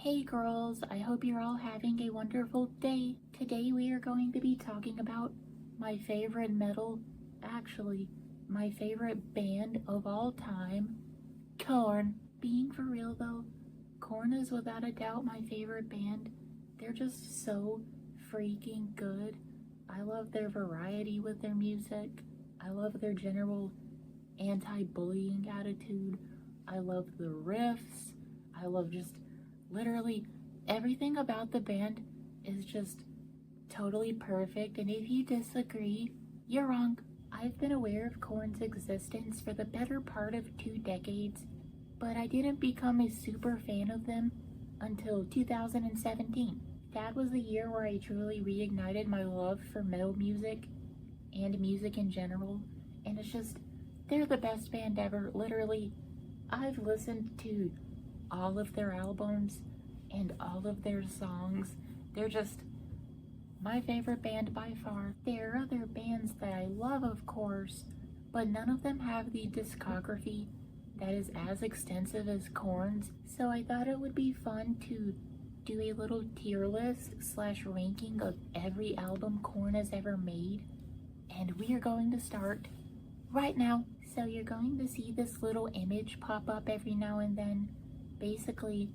Hey girls, I hope you're all having a wonderful day. Today we are going to be talking about my favorite actually, my favorite band of all time, Korn. Being for real though, Korn is without a doubt my favorite band. They're just so freaking good. I love their variety with their music. I love their general anti-bullying attitude. I love the riffs. I love just literally everything about the band is just totally perfect, and if you disagree, you're wrong. I've been aware of Korn's existence for the better part of 2 decades, but I didn't become a super fan of them until 2017. That was the year where I truly reignited my love for metal music and music in general, and it's just, they're the best band ever. Literally, I've listened to all of their albums and all of their songs. They're just my favorite band by far. There are other bands that I love, of course, but none of them have the discography that is as extensive as Korn's, so I thought it would be fun to do a little tier list / ranking of every album Korn has ever made, and we are going to start right now. So you're going to see this little image pop up every now and then. Basically,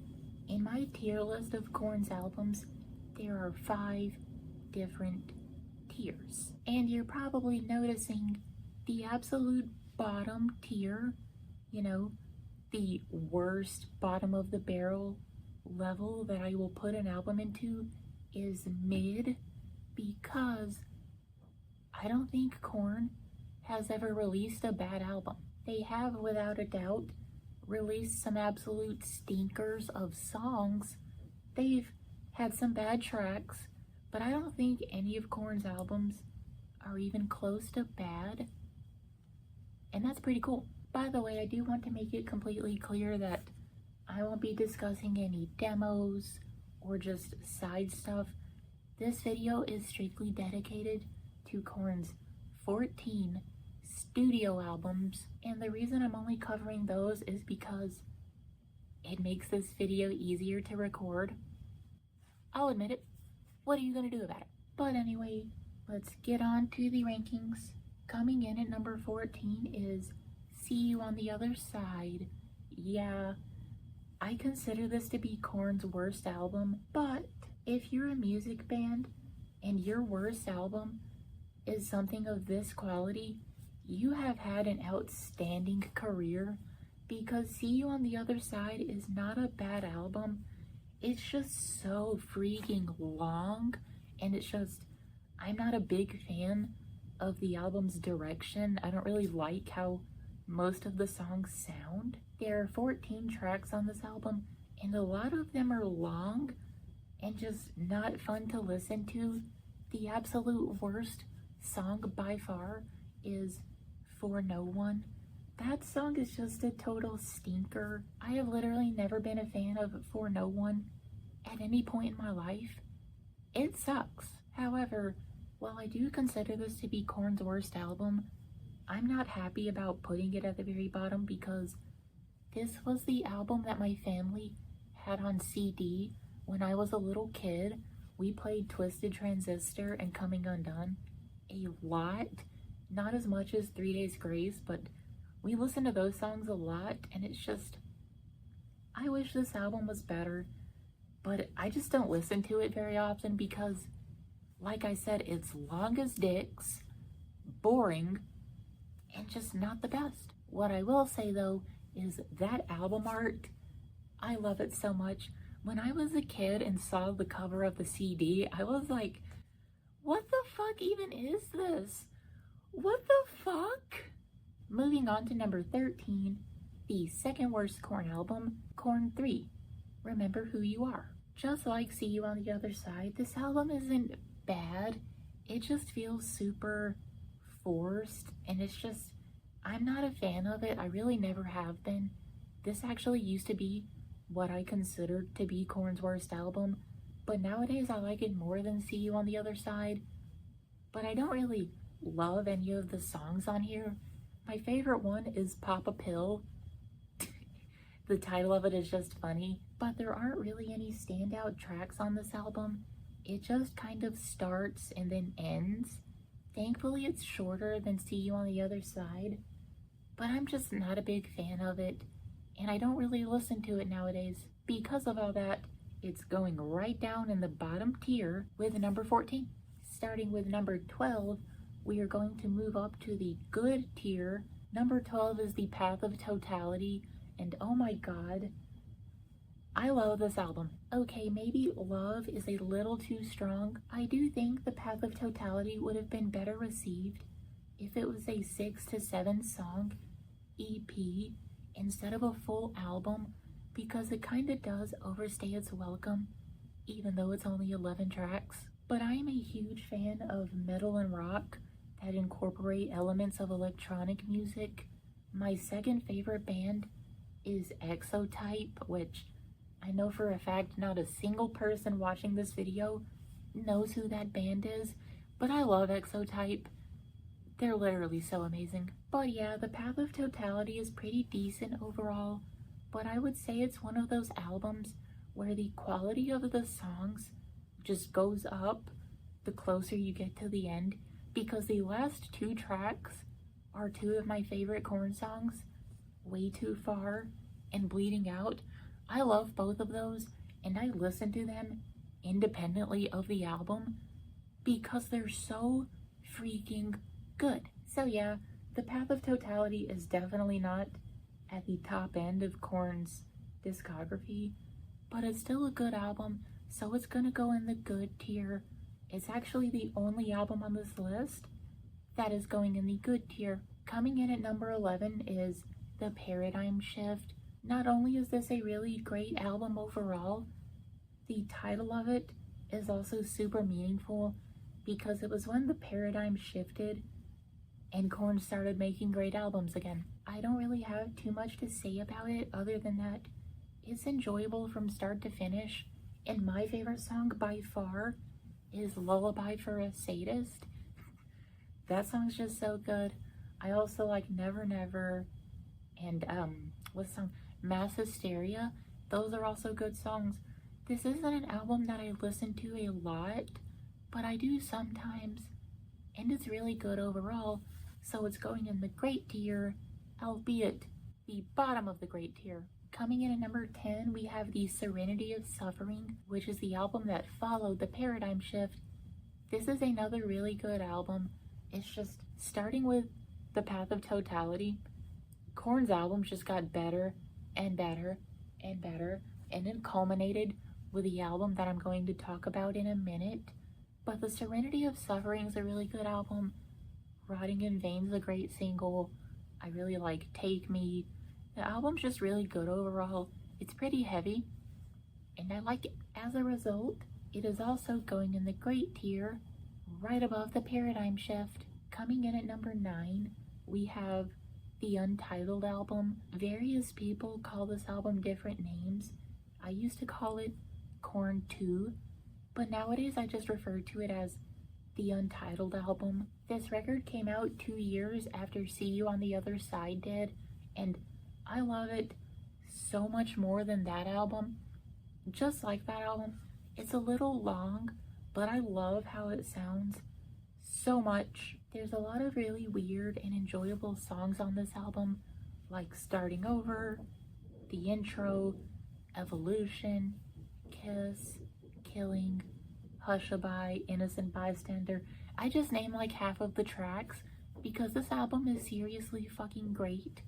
in my tier list of Korn's albums, there are 5 different tiers. And you're probably noticing the absolute bottom tier, you know, the worst bottom of the barrel level that I will put an album into is mid, because I don't think Korn has ever released a bad album. They have, without a doubt, released some absolute stinkers of songs. They've had some bad tracks, but I don't think any of Korn's albums are even close to bad, and that's pretty cool. By the way, I do want to make it completely clear that I won't be discussing any demos or just side stuff. This video is strictly dedicated to Korn's 14 studio albums, and the reason I'm only covering those is because it makes this video easier to record. I'll admit it. What are you gonna do about it? But anyway, let's get on to the rankings. Coming in at number 14 is See You on the Other Side. Yeah, I consider this to be Korn's worst album, but if you're a music band and your worst album is something of this quality, you have had an outstanding career, because See You on the Other Side is not a bad album. It's just so freaking long, and it's just, I'm not a big fan of the album's direction. I don't really like how most of the songs sound. There are 14 tracks on this album, and a lot of them are long and just not fun to listen to. The absolute worst song by far is For No One. That song is just a total stinker. I have literally never been a fan of For No One at any point in my life. It sucks. However, while I do consider this to be Korn's worst album, I'm not happy about putting it at the very bottom, because this was the album that my family had on CD when I was a little kid. We played Twisted Transistor and Coming Undone a lot. Not as much as 3 Days Grace, but we listened to those songs a lot, and it's just, I wish this album was better, but I just don't listen to it very often because, like I said, it's long as dicks, boring, and just not the best. What I will say though is that album art, I love it so much. When I was a kid and saw the cover of the CD, I was like, what the fuck even is this? What the fuck? Moving on to number 13, the second worst Korn album, Korn 3, Remember Who You Are. Just like See You on the Other Side, this album isn't bad. It just feels super forced, and it's just, I'm not a fan of it. I really never have been. This actually used to be what I considered to be Korn's worst album, but nowadays I like it more than See You on the Other Side. But I don't really love any of the songs on here. My favorite one is Pop a Pill. The title of it is just funny, but there aren't really any standout tracks on this album. It just kind of starts and then ends. Thankfully, it's shorter than See You on the Other Side, but I'm just not a big fan of it, and I don't really listen to it nowadays. Because of all that, it's going right down in the bottom tier with number 14. Starting with number 12, we are going to move up to the good tier. Number 12 is The Path of Totality, and oh my god, I love this album. Okay, maybe love is a little too strong. I do think The Path of Totality would have been better received if it was a 6 to 7 song EP instead of a full album, because it kind of does overstay its welcome, even though it's only 11 tracks. But I am a huge fan of metal and rock that incorporate elements of electronic music. My second favorite band is Exotype, which I know for a fact not a single person watching this video knows who that band is, but I love Exotype. They're literally so amazing. But yeah, The Path of Totality is pretty decent overall, but I would say it's one of those albums where the quality of the songs just goes up the closer you get to the end, because the last 2 tracks are 2 of my favorite Korn songs, Way Too Far and Bleeding Out. I love both of those, and I listen to them independently of the album because they're so freaking good. So yeah, The Path of Totality is definitely not at the top end of Korn's discography, but it's still a good album, so it's gonna go in the good tier. It's actually the only album on this list that is going in the good tier. Coming in at number 11 is The Paradigm Shift. Not only is this a really great album overall, the title of it is also super meaningful because it was when the paradigm shifted and Korn started making great albums again. I don't really have too much to say about it other than that it's enjoyable from start to finish, and my favorite song by far is Lullaby for a Sadist. That song's just so good. I also like Never Never and what's the song? Mass Hysteria. Those are also good songs. This isn't an album that I listen to a lot, but I do sometimes, and it's really good overall, so it's going in the great tier, albeit the bottom of the great tier. Coming in at number 10, we have the Serenity of Suffering, which is the album that followed the Paradigm Shift. This is another really good album. It's just starting with The Path of Totality. Korn's albums just got better and better and better, and it culminated with the album that I'm going to talk about in a minute. But the Serenity of Suffering is a really good album. Rotting in Vain's a great single. I really like Take Me. The album's just really good overall. It's pretty heavy, and I like it. As a result, it is also going in the great tier, right above the Paradigm Shift. Coming in at number 9, we have the Untitled album. Various people call this album different names. I used to call it Korn 2, but nowadays I just refer to it as the Untitled album. This record came out 2 years after See You on the Other Side did, and I love it so much more than that album. Just like that album, it's a little long, but I love how it sounds so much. There's a lot of really weird and enjoyable songs on this album, like Starting Over, the intro, Evolution, Kiss, Killing, Hushabye, Innocent Bystander. I just named like half of the tracks because this album is seriously fucking great,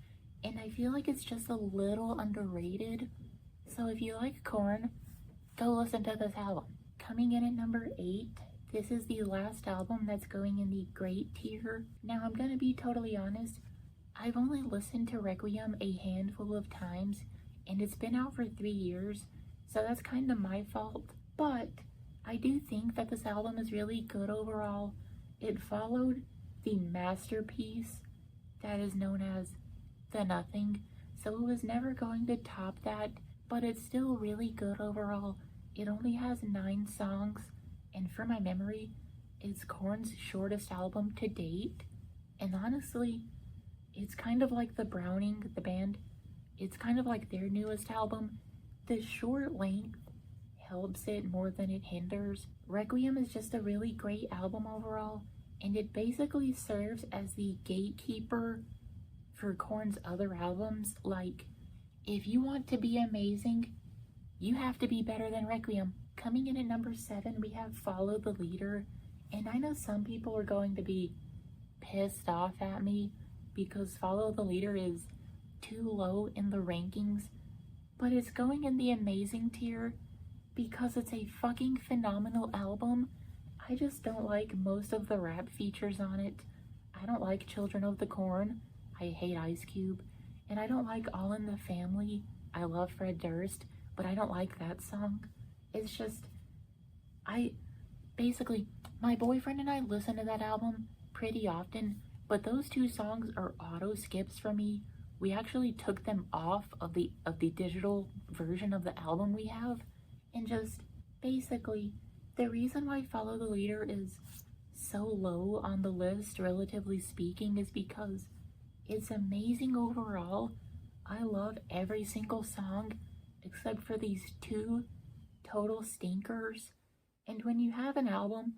and I feel like it's just a little underrated. So if you like Korn, go listen to this album. Coming in at number 8, this is the last album that's going in the great tier. Now I'm gonna be totally honest, I've only listened to Requiem a handful of times, and it's been out for 3 years, so that's kind of my fault. But I do think that this album is really good overall. It followed the masterpiece that is known as The Nothing, so it was never going to top that, but it's still really good overall. It only has 9 songs, and from my memory, it's Korn's shortest album to date. And honestly, it's kind of like the Browning, the band, It's kind of like their newest album. The short length helps it more than it hinders. Requiem is just a really great album overall, and it basically serves as the gatekeeper for Korn's other albums. Like, if you want to be amazing, you have to be better than Requiem. Coming in at number 7, we have Follow the Leader, and I know some people are going to be pissed off at me because Follow the Leader is too low in the rankings, but it's going in the amazing tier because it's a fucking phenomenal album. I just don't like most of the rap features on it. I don't like Children of the Corn. I hate Ice Cube. And I don't like All in the Family. I love Fred Durst, but I don't like that song. It's just, basically, my boyfriend and I listen to that album pretty often, but those two songs are auto skips for me. We actually took them off of the digital version of the album we have, and just basically the reason why Follow the Leader is so low on the list, relatively speaking, is because it's amazing overall. I love every single song except for these two total stinkers. And when you have an album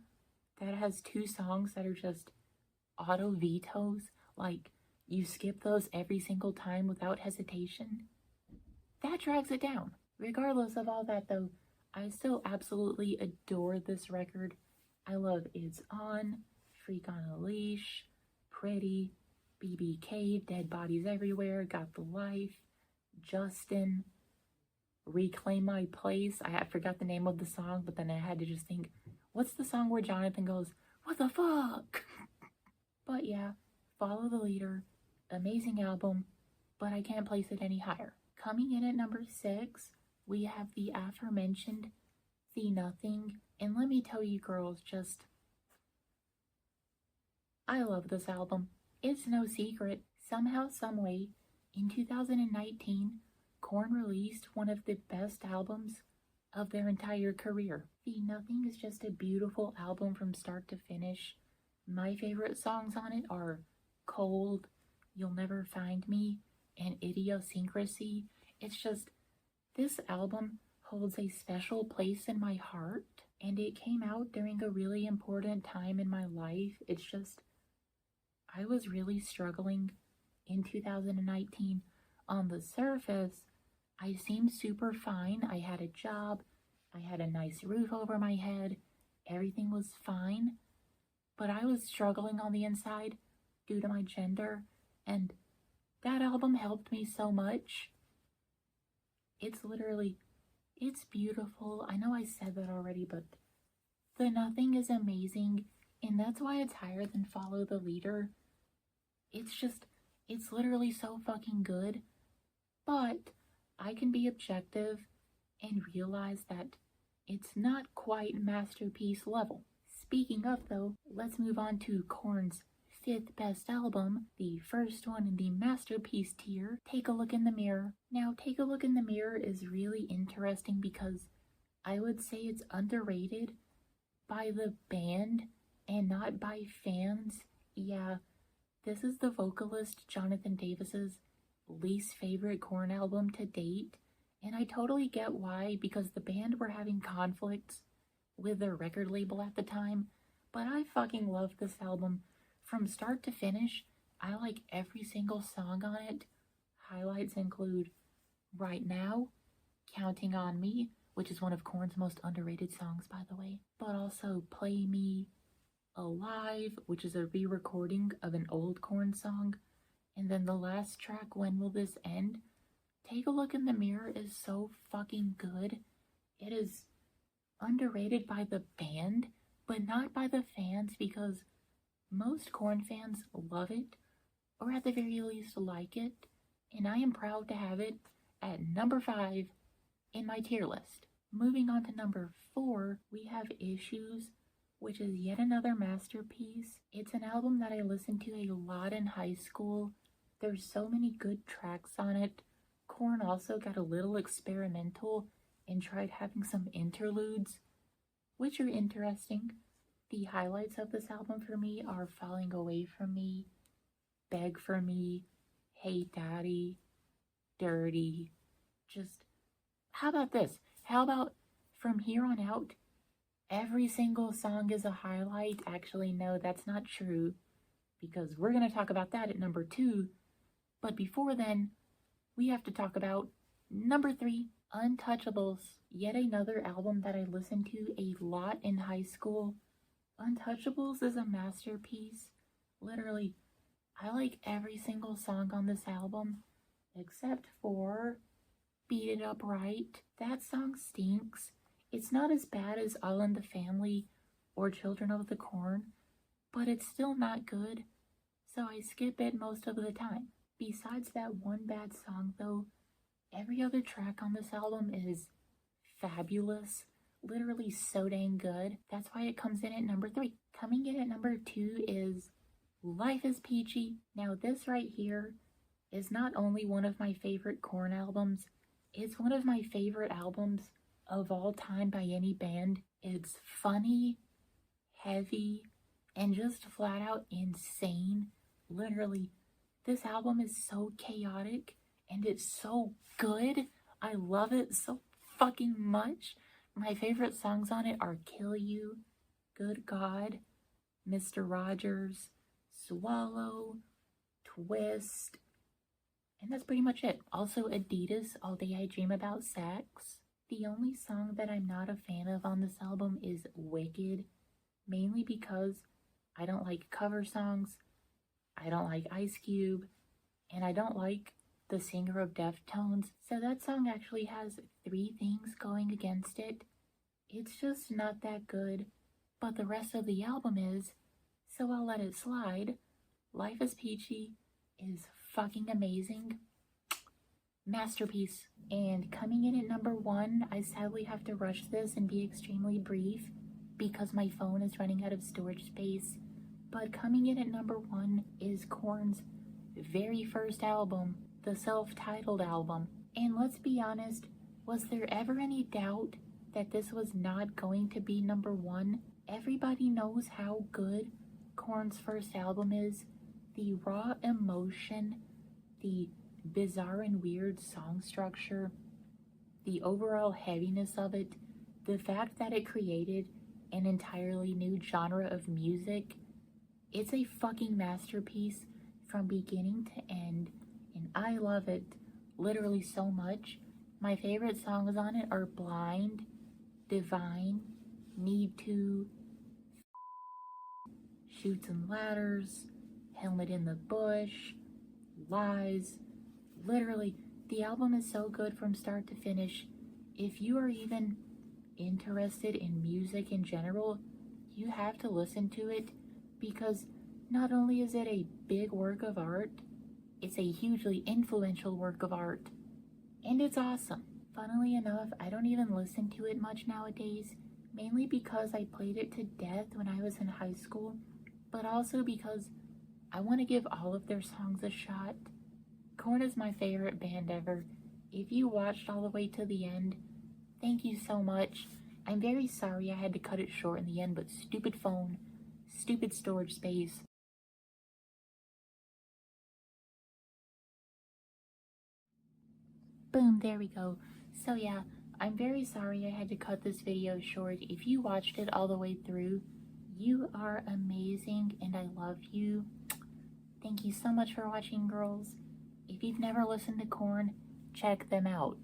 that has two songs that are just auto vetoes, like you skip those every single time without hesitation, that drags it down. Regardless of all that though, I still absolutely adore this record. I love It's On, Freak on a Leash, Pretty, BBK, Dead Bodies Everywhere, Got the Life, Justin, Reclaim My Place. I forgot the name of the song, but then I had to just think, what's the song where Jonathan goes, what the fuck? But yeah, Follow the Leader, amazing album, but I can't place it any higher. Coming in at number 6, we have the aforementioned The Nothing, and let me tell you girls, just, I love this album. It's no secret, somehow, someway, in 2019, Korn released one of the best albums of their entire career. The Nothing is just a beautiful album from start to finish. My favorite songs on it are Cold, You'll Never Find Me, and Idiosyncrasy. It's just, this album holds a special place in my heart, and it came out during a really important time in my life. It's just, I was really struggling in 2019. On the surface, I seemed super fine. I had a job, I had a nice roof over my head, everything was fine, but I was struggling on the inside due to my gender, and that album helped me so much. It's literally, it's beautiful. I know I said that already, but The Nothing is amazing, and that's why it's higher than Follow the Leader. It's just, it's literally so fucking good, but I can be objective and realize that it's not quite masterpiece level. Speaking of though, let's move on to Korn's 5th best album, the first one in the masterpiece tier, Take a Look in the Mirror. Now, Take a Look in the Mirror is really interesting because I would say it's underrated by the band and not by fans. Yeah, this is the vocalist Jonathan Davis's least favorite Korn album to date, and I totally get why, because the band were having conflicts with their record label at the time, but I fucking love this album from start to finish. I like every single song on it. Highlights include Right Now, Counting on Me, which is one of Korn's most underrated songs, by the way, but also Play Me, Alive, which is a re-recording of an old Korn song, and then the last track, When Will This End? Take a Look in the Mirror is so fucking good. It is underrated by the band, but not by the fans, because most Korn fans love it, or at the very least like it, and I am proud to have it at number 5 in my tier list. Moving on to number 4, we have Issues, which is yet another masterpiece. It's an album that I listened to a lot in high school. There's so many good tracks on it. Korn also got a little experimental and tried having some interludes, which are interesting. The highlights of this album for me are Falling Away From Me, Beg For Me, Hey Daddy, dirty. Just, how about this? How about from here on out, every single song is a highlight? Actually, no, that's not true, because we're going to talk about that at number 2. But before then, we have to talk about number 3, Untouchables. Yet another album that I listened to a lot in high school. Untouchables is a masterpiece. Literally, I like every single song on this album, except for Beat It Up Right. That song stinks. It's not as bad as All in the Family or Children of the Corn, but it's still not good, so I skip it most of the time. Besides that one bad song though, every other track on this album is fabulous. Literally so dang good. That's why it comes in at number 3. Coming in at number 2 is Life is Peachy. Now this right here is not only one of my favorite Korn albums, it's one of my favorite albums of all time by any band. It's funny, heavy, and just flat out insane. Literally, this album is so chaotic and it's so good. I love it so fucking much. My favorite songs on it are Kill You, Good God, Mr. Rogers, Swallow, Twist, and that's pretty much it. Also Adidas, All Day I Dream About Sex. The only song that I'm not a fan of on this album is Wicked, mainly because I don't like cover songs, I don't like Ice Cube, and I don't like the singer of Deftones, so that song actually has 3 things going against it. It's just not that good, but the rest of the album is, so I'll let it slide. Life is Peachy is fucking amazing. Masterpiece. And coming in at number 1, I sadly have to rush this and be extremely brief because my phone is running out of storage space. But coming in at number 1 is Korn's very first album, the Selftitled album. And let's be honest, was there ever any doubt that this was not going to be number 1? Everybody knows how good Korn's first album is. The raw emotion, the bizarre and weird song structure, the overall heaviness of it, the fact that it created an entirely new genre of music. It's a fucking masterpiece from beginning to end, and I love it literally so much. My favorite songs on it are Blind, Divine, Need To, Chutes and Ladders, Helmet in the Bush, Lies. Literally, the album is so good from start to finish. If you are even interested in music in general, you have to listen to it, because not only is it a big work of art, it's a hugely influential work of art, and it's awesome. Funnily enough, I don't even listen to it much nowadays, mainly because I played it to death when I was in high school, but also because I want to give all of their songs a shot. Korn is my favorite band ever. If you watched all the way to the end, thank you so much. I'm very sorry I had to cut it short in the end, but stupid phone, stupid storage space. Boom, there we go. So yeah, I'm very sorry I had to cut this video short. If you watched it all the way through, you are amazing and I love you. Thank you so much for watching, girls. If you've never listened to Korn, check them out.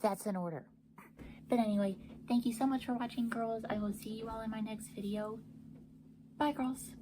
That's an order. But anyway, thank you so much for watching, girls. I will see you all in my next video. Bye, girls.